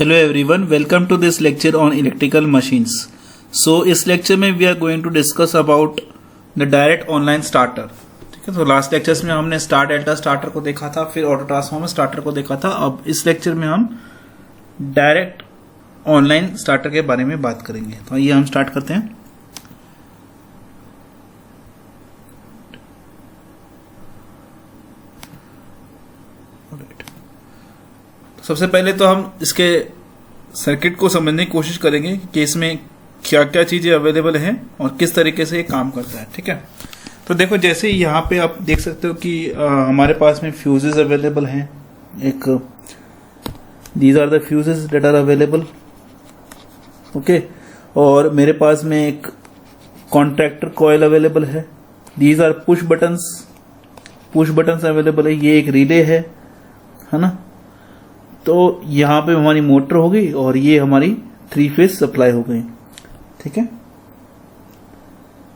Hello everyone, welcome to this lecture on electrical machines. So इस lecture में we are going to discuss about the direct online starter. ठीक है, तो last lectures में हमने star delta starter को देखा था, फिर ऑटो ट्रांसफॉर्मर स्टार्टर को देखा था. अब इस लेक्चर में हम डायरेक्ट ऑनलाइन स्टार्टर के बारे में बात करेंगे. तो ये हम स्टार्ट करते हैं. सबसे पहले तो हम इसके सर्किट को समझने की कोशिश करेंगे कि इसमें क्या क्या चीजें अवेलेबल हैं और किस तरीके से ये काम करता है. ठीक है, तो देखो जैसे यहाँ पे आप देख सकते हो कि हमारे पास में फ्यूजेस अवेलेबल हैं. एक these are the fuses that are available. Okay, और मेरे पास में एक कॉन्ट्रैक्टर कॉइल अवेलेबल है. These are push buttons available है. ये एक रिले है ना. तो यहां पे हमारी मोटर होगी और ये हमारी 3 फेज सप्लाई हो गई. ठीक है,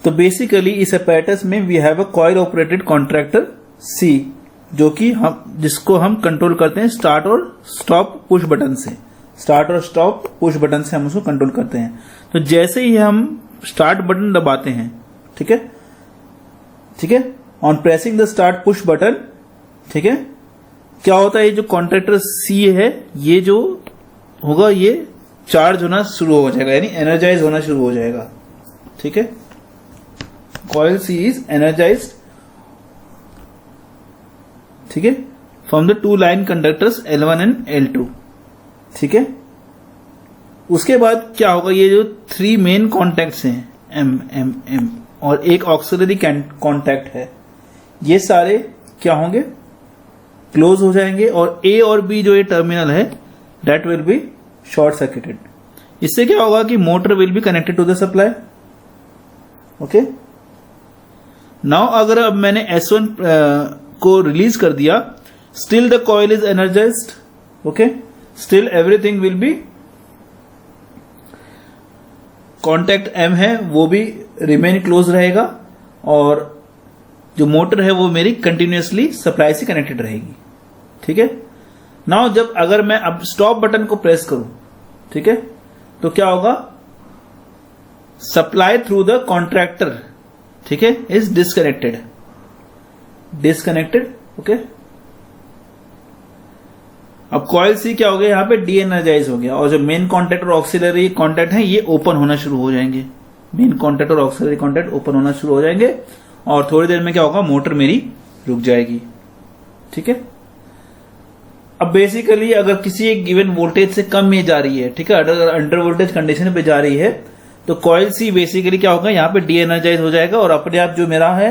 तो बेसिकली इस अपैरेटस में we have a coil operated contractor C, जो कि जिसको हम कंट्रोल करते हैं स्टार्ट और स्टॉप पुश बटन से. हम उसको कंट्रोल करते हैं. तो जैसे ही हम स्टार्ट बटन दबाते हैं, ठीक है, on pressing the start push button, ठीक है, क्या होता है, ये जो कॉन्ट्रैक्टर सी है, ये जो होगा ये चार्ज होना शुरू हो जाएगा, यानी एनर्जाइज होना शुरू हो जाएगा. ठीक है, कॉइल सी इज एनर्जाइज्ड, ठीक है, from the 2 line conductors L1 and L2. ठीक है, उसके बाद क्या होगा, ये जो 3 मेन कॉन्टैक्ट्स हैं M और एक ऑक्सिलरी कॉन्टैक्ट है, ये सारे क्या होंगे, क्लोज हो जाएंगे. और ए और बी जो ये टर्मिनल है that will be short circuited. इससे क्या होगा कि motor will be connected to the supply. Okay, now अगर अब मैंने S1 को रिलीज कर दिया, still the coil is energised. Okay, still everything will be, contact M है वो भी रिमेन क्लोज रहेगा और जो मोटर है वो मेरी कंटिन्यूअसली सप्लाई से कनेक्टेड रहेगी. ठीक है, नाउ जब अगर मैं अब स्टॉप बटन को प्रेस करूं, ठीक है, तो क्या होगा, सप्लाई थ्रू द कॉन्ट्रैक्टर, ठीक है, इज डिस्कनेक्टेड. ओके, अब कॉइल सी क्या हो गया, यहां पे डी एनर्जाइज हो गया और जो मेन कॉन्टैक्ट और ऑक्सिलरी कॉन्टैक्ट है ये ओपन होना शुरू हो जाएंगे. मेन कॉन्टैक्ट और ऑक्सिलरी कॉन्टैक्ट ओपन होना शुरू हो जाएंगे और थोड़ी देर में क्या होगा, मोटर मेरी रुक जाएगी. ठीक है, अब बेसिकली अगर किसी एक गिवन वोल्टेज से कम में जा रही है, ठीक है, अगर अंडर वोल्टेज कंडीशन पे जा रही है, तो कॉइल सी बेसिकली क्या होगा, यहां पे डी एनर्जाइज हो जाएगा और अपने आप जो मेरा है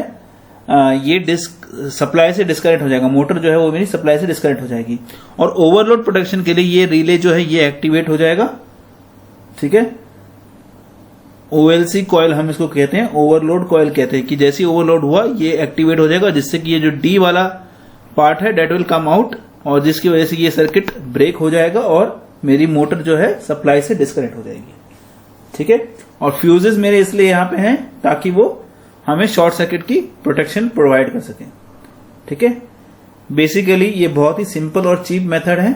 ये सप्लाई से डिस्कनेक्ट हो जाएगा. मोटर जो है वो मेरी सप्लाई से डिस्कनेक्ट हो जाएगी और ओवरलोड प्रोटेक्शन के लिए ये रिले जो है ये एक्टिवेट हो जाएगा. ठीक है, OLC कॉइल हम इसको कहते हैं, ओवरलोड कॉइल कहते हैं, कि जैसे ओवरलोड हुआ ये एक्टिवेट हो जाएगा, जिससे कि ये जो डी वाला पार्ट है डेट विल कम आउट और जिसकी वजह से ये सर्किट ब्रेक हो जाएगा और मेरी मोटर जो है सप्लाई से डिस्कनेक्ट हो जाएगी. ठीक है, और फ्यूजेस मेरे इसलिए यहां पे हैं ताकि वो हमें शॉर्ट सर्किट की प्रोटेक्शन प्रोवाइड कर सके. ठीक है, बेसिकली ये बहुत ही सिंपल और चीप मेथड है.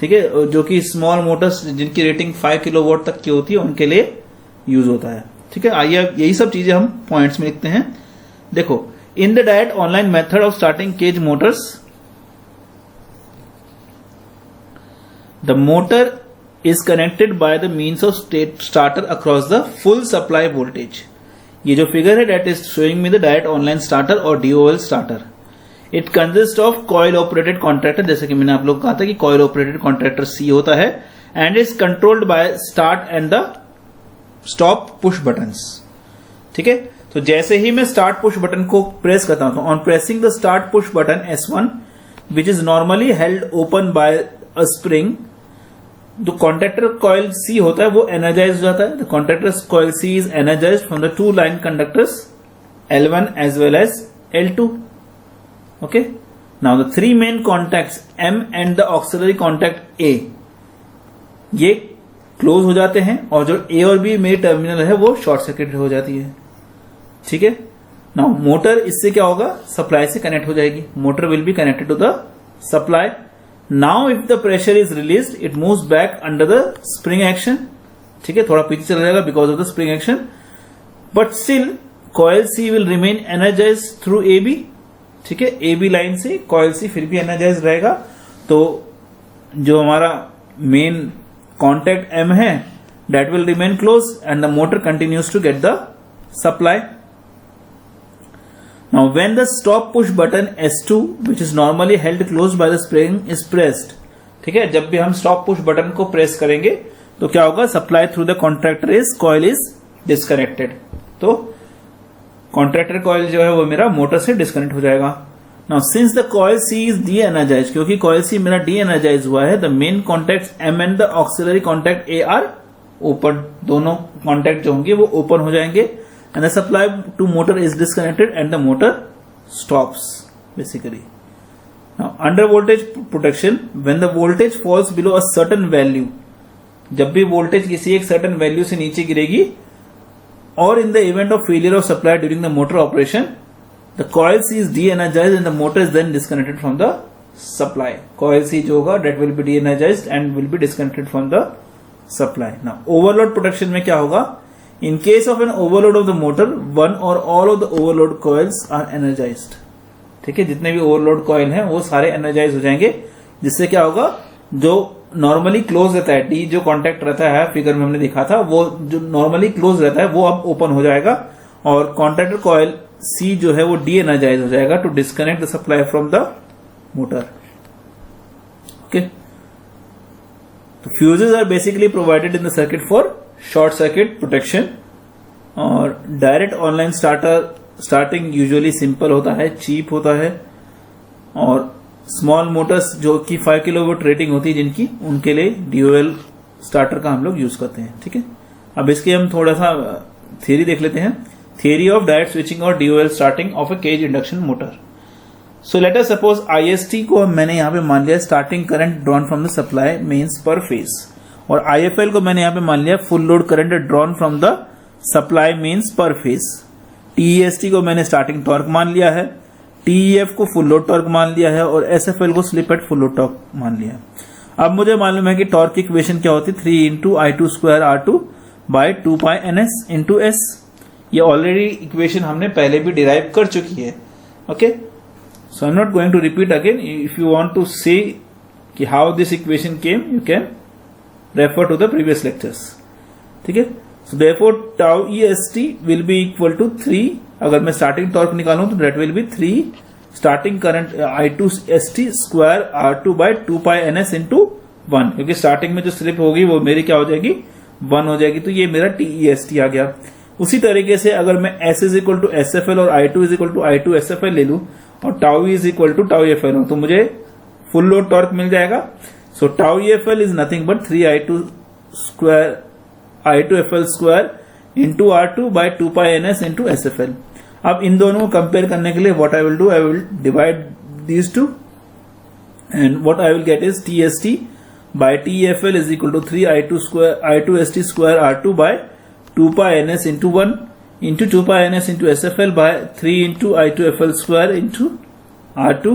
ठीक है, जो कि स्मॉल मोटर्स जिनकी रेटिंग 5 किलोवाट तक की होती है उनके लिए यूज होता है. ठीक है, आइए यही सब चीजें हम पॉइंट्स में लिखते हैं. देखो, in the direct online method of starting cage motors, the motor is connected by the means of starter across the full supply voltage. ये जो फिगर है that is showing me the direct online starter और DOL starter. It consist of coil operated contractor, जैसे कि मैंने आप लोग कहा था कि कॉइल ऑपरेटेड कॉन्ट्रैक्टर सी होता है, and is controlled by start and the stop push buttons. ठीक है, तो जैसे ही मैं स्टार्ट पुश बटन को प्रेस करता हूं, तो on pressing the start push button S1 which is normally held open by a spring, जो कॉन्ट्रैक्टर कॉइल सी होता है वो एनर्जाइज हो जाता है. The contractor coil C is energise from the 2 line conductors L1 as well as L2. Okay, now the 3 main contacts M and the auxiliary contact A ये close हो जाते हैं और जो A और B मेरी टर्मिनल है वो शॉर्ट सर्किट हो जाती है. ठीक है, नाउ मोटर इससे क्या होगा, सप्लाई से कनेक्ट हो जाएगी. Motor will be connected to the supply now if the pressure is release it moves back under the spring action, ठीक है, थोड़ा पीछे चला जाएगा because of the spring action, but still coil C will remain energise through A B, ठीक है, A B line से coil C फिर भी एनर्जाइज रहेगा। तो जो हमारा मेन कॉन्टैक्ट एम है that will remain closed and the motor continues to get the supply. Now when the stop push button S2 which is normally held closed by the spring is pressed, ठीक है, जब भी हम stop push button को press करेंगे तो क्या होगा, supply through the contactor is coil is disconnected, तो कॉन्ट्रैक्टर कॉइल जो है वो मेरा मोटर से डिस्कनेक्ट हो जाएगा। Now since the coil C is de-energized, क्योंकि coil C मेरा de-energized हुआ है, the main contacts M and the auxiliary contact A are open, दोनों कॉन्टैक्ट जो होंगे वो ओपन हो जाएंगे and the supply to motor is disconnected and the motor stops basically. Now under voltage protection, when the voltage falls below a certain value, जब भी voltage किसी एक सर्टेन वैल्यू से नीचे गिरेगी और in the event of failure of supply during the motor operation the coil C is de-energised and the motor is then disconnected from the supply. Coil C जो होगा that will be de-energised and will be disconnected from the supply. Now overload protection में क्या होगा, in case of an overload of the motor one or all of the overload coils are energised, ठीक है, जितने भी overload coil हैं वो सारे एनर्जाइज हो जाएंगे, जिससे क्या होगा, जो नॉर्मली क्लोज रहता है, डी जो कॉन्टैक्ट रहता है फिगर में हमने दिखा था, वो जो नॉर्मली क्लोज रहता है वो अब ओपन हो जाएगा और कॉन्टैक्टर कॉइल सी जो है वो डी एनर्जाइज हो जाएगा to disconnect the supply from the motor. Okay, तो fuses are basically provided in the circuit for short circuit protection. और direct online starting usually simple होता है, चीप होता है, और स्मॉल मोटर्स जो कि 5 किलोवाट रेटिंग होती है जिनकी, उनके लिए डीओएल स्टार्टर का हम लोग यूज करते हैं। ठीक है, अब इसके हम थोड़ा सा थियरी देख लेते हैं। थियरी ऑफ डायरेक्ट स्विचिंग और DOL starting of a cage induction motor. So let us suppose IST को मैंने यहां पे मान लिया starting current drawn from the supply means per phase, और आईएफएल को मैंने यहां पे मान लिया full load current drawn from the supply means per phase. TEST को मैंने स्टार्टिंग टॉर्क मान लिया है, टीईएफ को फुल लोड टॉर्क मान लिया है, और एसएफएल को slip at full load torque मान लिया है। अब मुझे मालूम है कि टॉर्क की इक्वेशन क्या होती है, 3 into I2 square R2 by 2 pi NS into S। ये ऑलरेडी इक्वेशन हमने पहले भी डिराइव कर चुकी है। Okay, so I am not going to repeat again. If you want to see कि how this equation came, you can refer to the previous lectures. ठीक है, so therefore tau EST will be equal to 3। अगर मैं starting torque निकालूं तो that will B 3 starting current I2 ST square R2 by 2 pi NS into 1, क्योंकि starting में जो slip होगी वो मेरी क्या हो जाएगी, 1 हो जाएगी। तो ये मेरा TEST आ गया। उसी तरीके से अगर मैं S is equal to SFL और I2 is equal to I2 SFL ले लू और tau is equal to tau EFL हो, तो मुझे फुल लोड टॉर्क मिल जाएगा। So tau EFL is nothing but 3 I2 FL square into R2 by 2 pi NS into SFL। अब इन दोनों को कंपेयर करने के लिए what I will do, I will divide these two and what I will get is TST by TFL is equal to 3 I2 ST square R2 by 2 pi NS into 1 into 2 pi NS into SFL by 3 into I2 FL square into R2.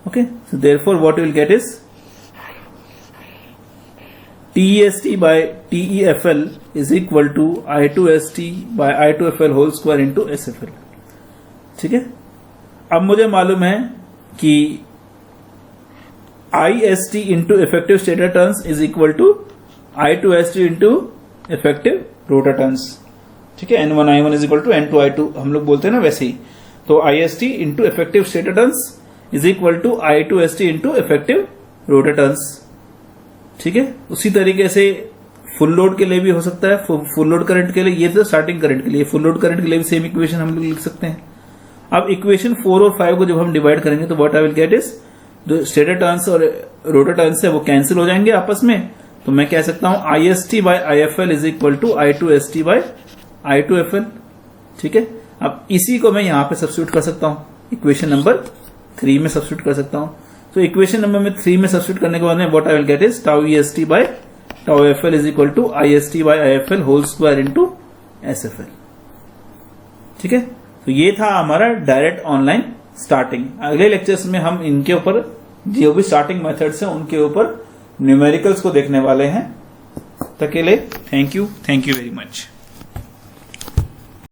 Okay, so therefore what you will get is TEST by TEFL is equal to I2 ST by I2 FL whole square into SFL. ठीक है, अब मुझे मालूम है कि IST into effective stator turns is equal to I2ST into effective rotor turns। ठीक है, N1I1 is equal to N2I2 हम लोग बोलते हैं ना, वैसे ही। तो IST into effective stator turns is equal to I2ST into effective rotor turns। ठीक है, उसी तरीके से फुल लोड के लिए भी हो सकता है। फुल लोड करंट के लिए, ये तो स्टार्टिंग करंट के लिए, फुल लोड करंट के लिए भी सेम इक्वेशन हम लोग लिख सकते हैं। अब इक्वेशन 4 और 5 को जब हम डिवाइड करेंगे तो what I will get is, जो स्टेटर टर्न्स और रोटर टर्न्स है वो कैंसिल हो जाएंगे आपस में। तो मैं कह सकता हूं IST by IFL is equal to I2ST by I2FL। ठीक है, अब इसी को मैं यहां पे सब्स्टिट्यूट कर सकता हूं, इक्वेशन नंबर 3 में सब्स्टिट्यूट कर सकता हूं। तो इक्वेशन नंबर 3 में सब्स्टिट्यूट करने के बाद में what I will get is tau EST by tau FL is equal to IST by IFL whole square into SFL। ठीक है, तो ये था हमारा डायरेक्ट ऑनलाइन स्टार्टिंग। अगले लेक्चर्स में हम इनके ऊपर जो भी स्टार्टिंग मेथड्स हैं उनके ऊपर न्यूमेरिकल्स को देखने वाले हैं। तक के लिए थैंक यू वेरी मच।